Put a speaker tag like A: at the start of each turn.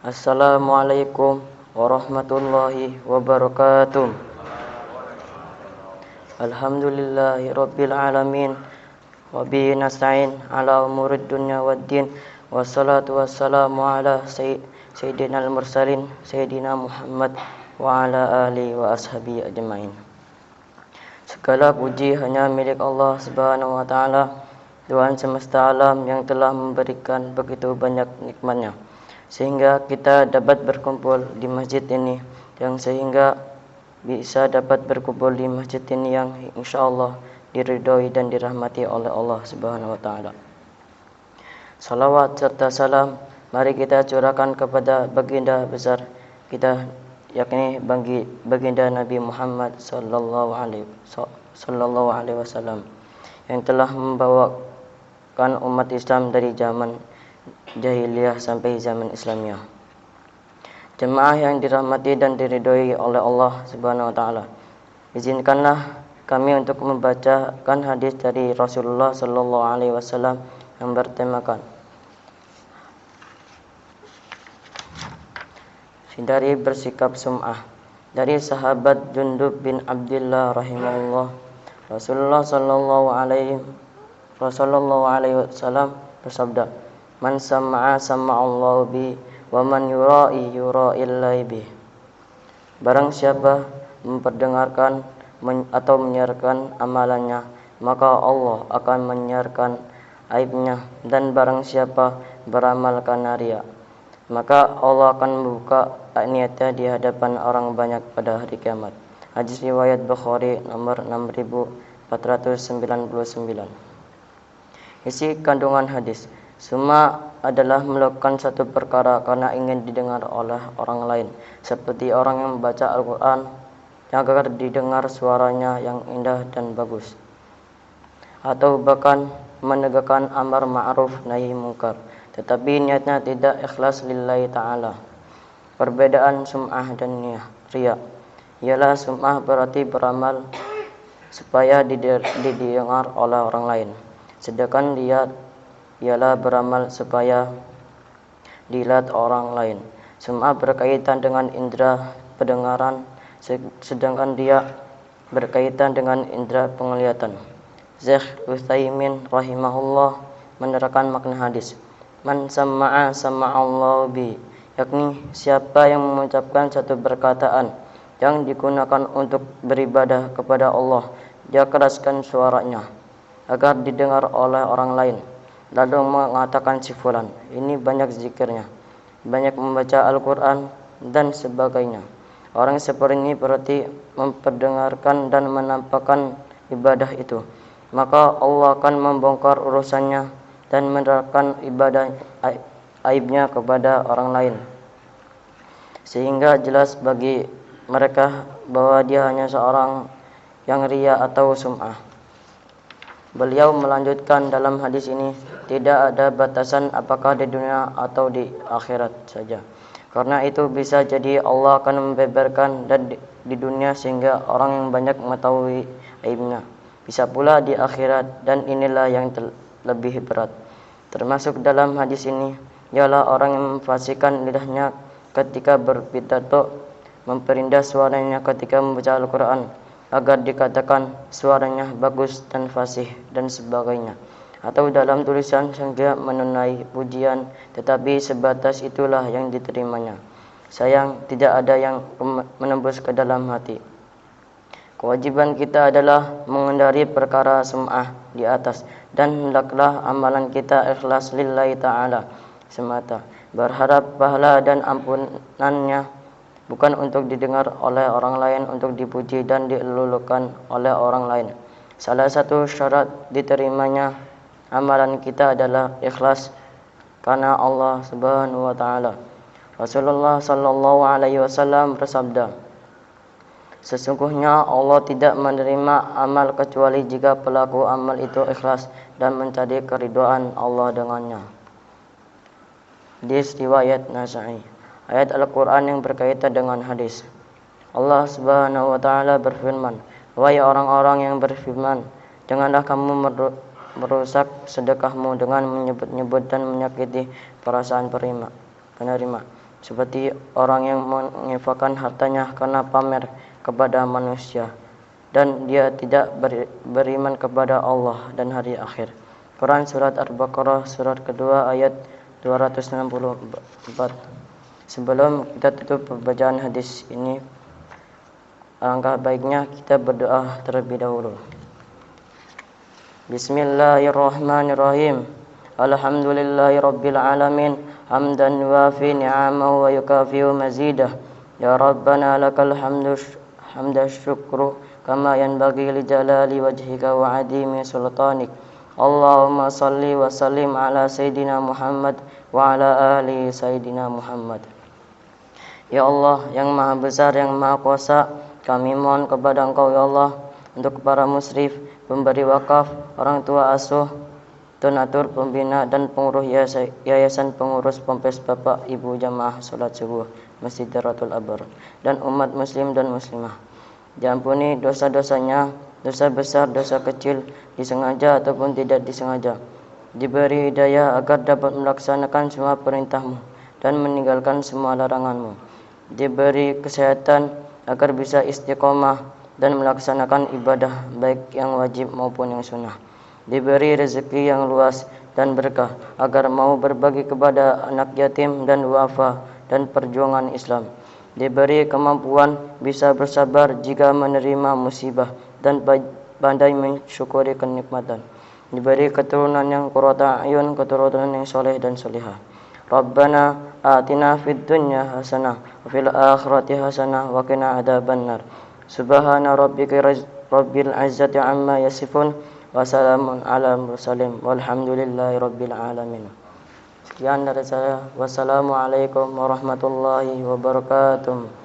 A: Assalamualaikum warahmatullahi wabarakatuh. Alhamdulillahi rabbil alamin. Wa bihi nasta'in ala umurid dunya waddin. Wassalatu wassalamu ala sayyidina al-mursalin sayyidina Muhammad wa ala alihi wa ashabihi ajmain. Segala puji hanya milik Allah Subhanahu wa taala, Tuhan semesta alam yang telah memberikan begitu banyak nikmat-Nya sehingga kita dapat berkumpul di masjid ini, yang sehingga bisa dapat berkumpul di masjid ini yang insyaallah diridhoi dan dirahmati oleh Allah Subhanahu wa taala. Salawat serta salam mari kita curahkan kepada baginda besar kita, yakni baginda Nabi Muhammad sallallahu alaihi wasallam, yang telah membawakan umat Islam dari zaman jahiliyah sampai zaman Islamiyah. Jemaah yang dirahmati dan diridhoi oleh Allah Subhanahu wa taala, izinkanlah kami untuk membacakan hadis dari Rasulullah sallallahu alaihi wasallam yang bertemakan hindari bersikap sum'ah, dari sahabat Jundub bin Abdullah rahimahullah. Rasulullah sallallahu alaihi wasallam bersabda, "Man sama'a sama'allahu bi, wa man yura'i yura'illahi bi." Barang siapa memperdengarkan atau menyiarkan amalannya, maka Allah akan menyiarkan aibnya, dan barang siapa beramal karena riya, maka Allah akan membuka niatnya di hadapan orang banyak pada hari kiamat. Hadis riwayat Bukhari nomor 6499. Isi kandungan hadis: summa adalah melakukan satu perkara karena ingin didengar oleh orang lain, seperti orang yang membaca Al-Quran agar didengar suaranya yang indah dan bagus, atau bahkan menegakkan amar ma'ruf nahi munkar, tetapi niatnya tidak ikhlas lillahi ta'ala. Perbedaan sum'ah dan riya ialah sum'ah berarti beramal supaya didengar oleh orang lain, sedangkan riya ialah beramal supaya dilihat orang lain. Sum'ah berkaitan dengan indera pendengaran, sedangkan dia berkaitan dengan indera penglihatan. Syekh Utsaimin rahimahullah menerangkan makna hadis, "Man sama'a sama'allahu bi", yakni siapa yang mengucapkan satu perkataan yang digunakan untuk beribadah kepada Allah, dia keraskan suaranya agar didengar oleh orang lain, lalu mengatakan si fulan ini banyak zikirnya, banyak membaca Al-Quran dan sebagainya. Orang seperti ini berarti memperdengarkan dan menampakkan ibadah itu, maka Allah akan membongkar urusannya dan menerangkan ibadah aibnya kepada orang lain, sehingga jelas bagi mereka bahwa dia hanya seorang yang riya atau sum'ah. Beliau melanjutkan dalam hadis ini, tidak ada batasan apakah di dunia atau di akhirat saja. Karena itu bisa jadi Allah akan membeberkan dan di dunia sehingga orang yang banyak mengetahui aibnya. Bisa pula di akhirat, dan inilah yang lebih berat. Termasuk dalam hadis ini ialah orang yang memfasihkan lidahnya ketika berpidato, memperindah suaranya ketika membaca Al-Quran agar dikatakan suaranya bagus dan fasih dan sebagainya, atau dalam tulisan sehingga menunai pujian, tetapi sebatas itulah yang diterimanya. Sayang, tidak ada yang menembus ke dalam hati. Kewajiban kita adalah menghindari perkara sum'ah di atas, dan hendaklah amalan kita ikhlas lillahi ta'ala semata, berharap pahala dan ampunannya, bukan untuk didengar oleh orang lain, untuk dipuji dan dilulukan oleh orang lain. Salah satu syarat diterimanya amalan kita adalah ikhlas karena Allah Subhanahu wa taala. Rasulullah sallallahu alaihi wasallam bersabda, "Sesungguhnya Allah tidak menerima amal kecuali jika pelaku amal itu ikhlas dan mencari keridhaan Allah dengannya." Hadis riwayat Nasa'i. Ayat Al-Quran yang berkaitan dengan hadis. Allah Subhanahu wa taala berfirman, "Wahai orang-orang yang beriman, janganlah kamu merusak sedekahmu dengan menyebut-nyebut dan menyakiti perasaan penerima. seperti orang yang menginfakkan hartanya karena pamer kepada manusia, dan dia tidak beriman kepada Allah dan hari akhir. Quran Surat Al-Baqarah surat kedua ayat 264. Sebelum kita tutup pembacaan hadis ini, alangkah baiknya kita berdoa terlebih dahulu. Bismillahirrahmanirrahim. Alhamdulillahi rabbil alamin, hamdan wafi ni'amahu wa yukafi'u mazidah. Ya Rabbana lakal hamda syukru kama yanbaghi li jalali wajhika wa adimi sultanik. Allahumma salli wa sallim ala Sayyidina Muhammad wa ala ali Sayyidina Muhammad. Ya Allah yang maha besar, yang maha kuasa, kami mohon kepada Engkau ya Allah untuk para musyrif, pemberi wakaf, orang tua asuh, donatur, pembina, dan pengurus yayasan pengurus Pompes Bapak Ibu Jamaah Salat Subuh Masjid Darul Abar, dan umat muslim dan muslimah. Diampuni dosa-dosanya, dosa besar, dosa kecil, disengaja ataupun tidak disengaja. Diberi hidayah agar dapat melaksanakan semua perintah-Mu dan meninggalkan semua larangan-Mu. Diberi kesehatan agar bisa istiqomah dan melaksanakan ibadah baik yang wajib maupun yang sunnah. Diberi rezeki yang luas dan berkah agar mau berbagi kepada anak yatim dan duafa dan perjuangan Islam. Diberi kemampuan bisa bersabar jika menerima musibah dan pandai mensyukuri kenikmatan. Diberi keturunan yang qurrata a'yun, keturunan yang soleh dan solehah. Rabbana atina fid dunya hasanah wa fil akhirati hasanah wa qina adzabannar. Subhana rabbika rabbil izzati amma yasifun wa salamun ala mursalin walhamdulillahi rabbil alamin. Sekian dari saya. Wassalamualaikum warahmatullahi wabarakatuh.